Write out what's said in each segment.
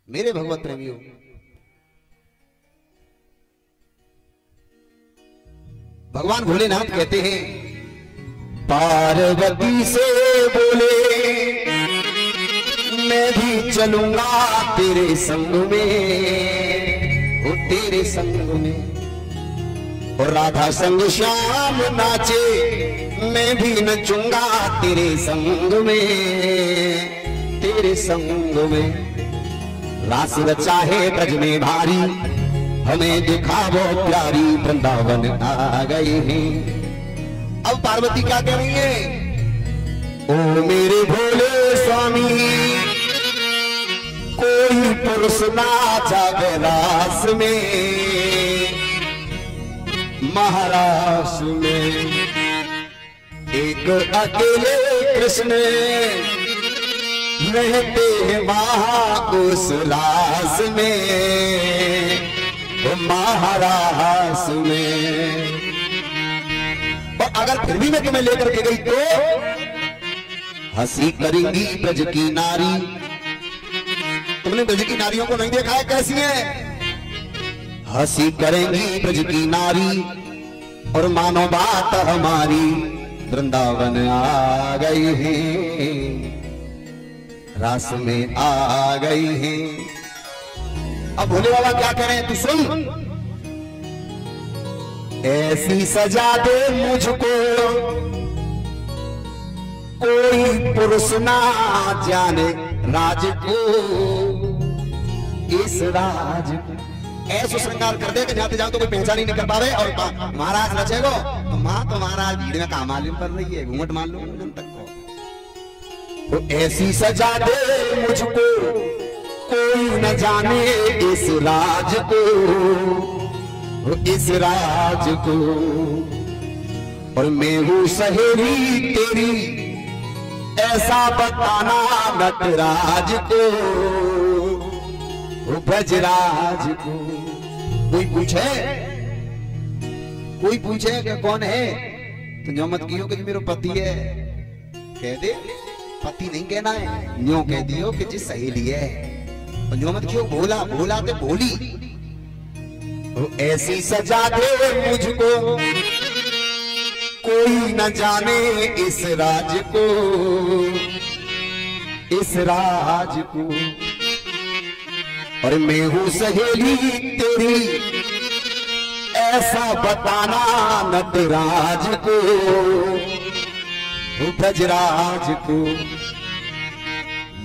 मेरे भगवत प्रेमियों, भगवान भोलेनाथ कहते हैं पार्वती से बोले मैं भी चलूंगा तेरे संग में, वो तेरे संग में। और राधा संग श्याम नाचे मैं भी नचूंगा तेरे संग में, तेरे संग में। रास रचा है ब्रज में भारी हमें दिखावो प्यारी, वृंदावन आ गए हैं। अब पार्वती क्या कह रही है? ओ मेरे भोले स्वामी कोई पुरुष नाचा रास में, महाराष्ट्र में एक अकेले कृष्ण रहते हैं वहां उस लाश में, महाराष्ट्र में। और अगर फिर भी मैं तुम्हें लेकर के गई तो हंसी करेंगी ब्रज की नारी। तुमने ब्रज की नारियों को नहीं देखा है कैसी है? हंसी करेंगी ब्रज की नारी और मानो बात हमारी, वृंदावन आ गई है, रास में आ गई है। अब भोले बाबा क्या कह रहे हैं? तू सुन। ऐसी सजा दे मुझको कोई पुरुष ना जाने राज को, इस राज को। ऐसा श्रृंगार कर दे कि जाते जाओ तो कोई पहचान ही नहीं कर पावे। और महाराज नचेगो तो माँ तो महाराज भीड़ में काम मालूम कर रही है, घूंघट मान लो जन तक को। तो ऐसी सजा दे मुझको कोई न जाने इस राज को, इस राज को। और मैं हूँ सहेली तेरी ऐसा बताना नटराज को, ब्रजराज को। कोई पूछे कि कौन है तो जो मत कियो कि मेरा पति है, कह दे पति नहीं कहना है, न्यों कह दियो कि जी सहेली है। और जो मत कियो भोला, भोला ते भोली। तो ऐसी सजा दे मुझको कोई न जाने इस राज को, इस राज को। और मैं हूँ सहेली तेरी ऐसा बताना नटराज को, ब्रजराज को।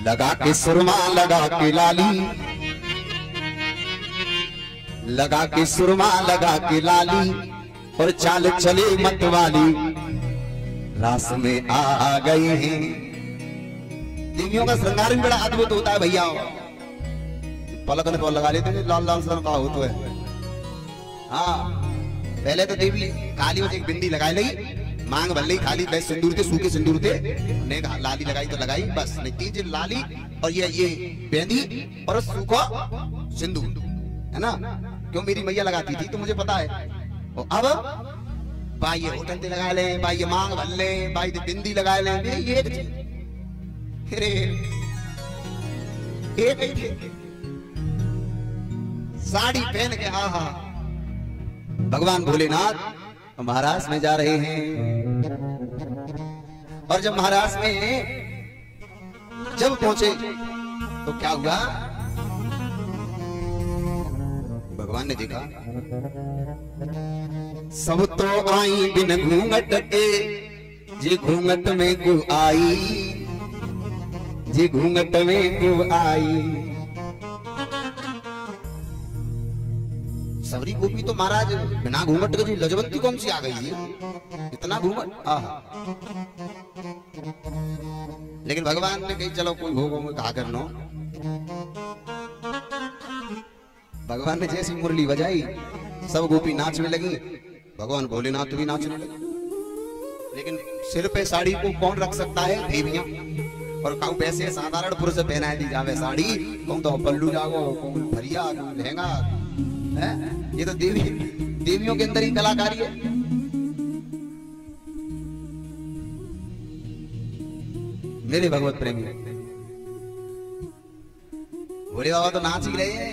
लगा के सुरमा लगा के लाली, लगा के सुरमा लगा के लाली, और चाल चले मत वाली, रास में आ गई हैं। देवियों का श्रृंगार भी बड़ा अद्भुत होता है भैया। पलक ने लगा लेते हैं लाल लाल सर का होता है। हाँ, पहले तो देवी काली में एक बिंदी लगाई लगी, मांग भर ली खाली, बस सिंदूर थे, सूखे सिंदूर थे, ने लाली लगाई तो लगाई, बस नहीं तीज लाली और ये बेंदी और सूखा सिंदूर, है ना? क्यों मेरी मैया लगाती थी तो मुझे पता है। और अब भाई ये होटल ते लगा ले, भाई ये मांग भर ले, भाई ये बिंदी लगा ले, ये साड़ी पहन के हाँ हाँ भगवान भोलेनाथ महाराज में जा रहे हैं। और जब महाराज में जब पहुंचे तो क्या हुआ? भगवान ने देखा सब तो आई बिन घूंघट के, जे घूंघट में को आई, जे घूंघट में को आई। सबरी गोपी तो महाराज बिना घूंघट के, लजवंती कौन सी आ गई है, इतना घूंघट। लेकिन भगवान ने कही चलो कोई भोगों में कहा करना। भगवान ने जैसी मुरली बजाई सब गोपी नाचने लगी, भगवान भोलेनाथ भी नाचने लगे। लेकिन सिर पे साड़ी को कौन रख सकता है? देवियां। और कहूं पैसे साधारण पुरुष पहना दी जावे साड़ी, कहूं तो पल्लू जागो, कहूं भरिया, कहूं लहंगा है। ये तो देवियों के अंदर ही कलाकारी है। मेरे भगवत प्रेमी, भोले बाबा तो नाच ही रहे हैं,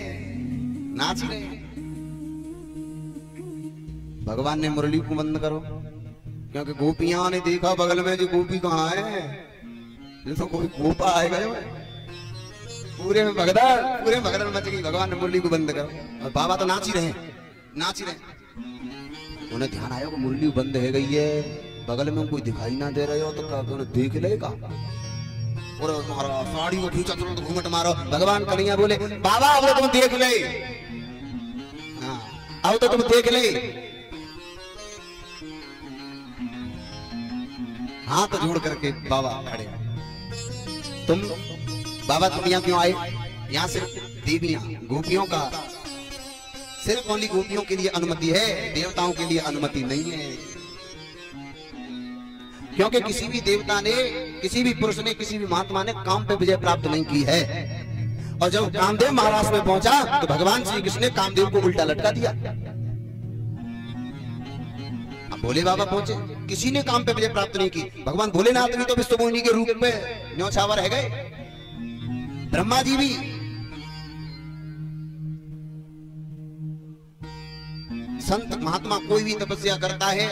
नाच ही रहे हैं। भगवान ने मुरली को बंद करो, क्योंकि गोपियां ने देखा बगल में जो गोपी कहाँ है, तो कोई गोपा आएगा जो पूरे में भगदड़ मच गई। भगवान ने मुरली को बंद करो और बाबा तो नाच ही रहे, नाच ही रहे। उन्हें ध्यान आया कि मुरली बंद है गई है, बगल में कोई दिखाई ना दे रहे हो तो क्या उन्हें देख लेगा, और मारो साड़ी को खींचा, तुरंत घूमट मारो। भगवान कन्हैया बोले बाबा अब तो तुम देख ले, हाँ अब तो तुम देख ले। हाथ जोड़ करके बाबा खड़े, तुम बाबा तुम यहाँ क्यों आए? यहाँ सिर्फ देवियां गोपियों का, सिर्फ ओनली गोपियों के लिए अनुमति है, देवताओं के लिए अनुमति नहीं है। क्योंकि किसी भी देवता ने, किसी भी पुरुष ने, किसी भी महात्मा ने काम पे विजय प्राप्त नहीं की है। और जब कामदेव महाराज में पहुंचा तो भगवान श्री कृष्ण ने कामदेव को उल्टा लटका दिया। अब भोले बाबा पहुंचे, किसी ने काम पे विजय प्राप्त नहीं की। भगवान भोलेनाथ भी तो विष्णु के रूप में न्योछावर रह गए, ब्रह्मा जी भी। संत महात्मा कोई भी तपस्या करता है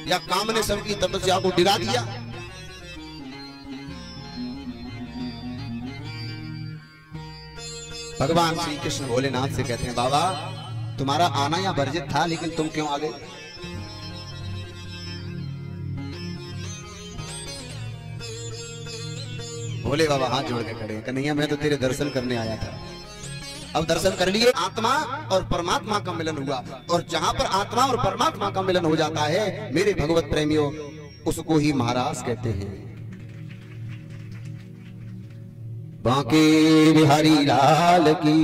या काम ने सबकी तपस्या को डिगा दिया। भगवान श्री कृष्ण भोलेनाथ से कहते हैं बाबा तुम्हारा आना या वर्जित था, लेकिन तुम क्यों आ गए? भोले बाबा हाथ जोड़ के खड़े, कन्हैया मैं तो तेरे दर्शन करने आया था। अब दर्शन कर लिए, आत्मा और परमात्मा का मिलन हुआ, और जहां पर आत्मा और परमात्मा का मिलन हो जाता है मेरे भगवत प्रेमियों, उसको ही महाराज कहते हैं। बांके बिहारी लाल की।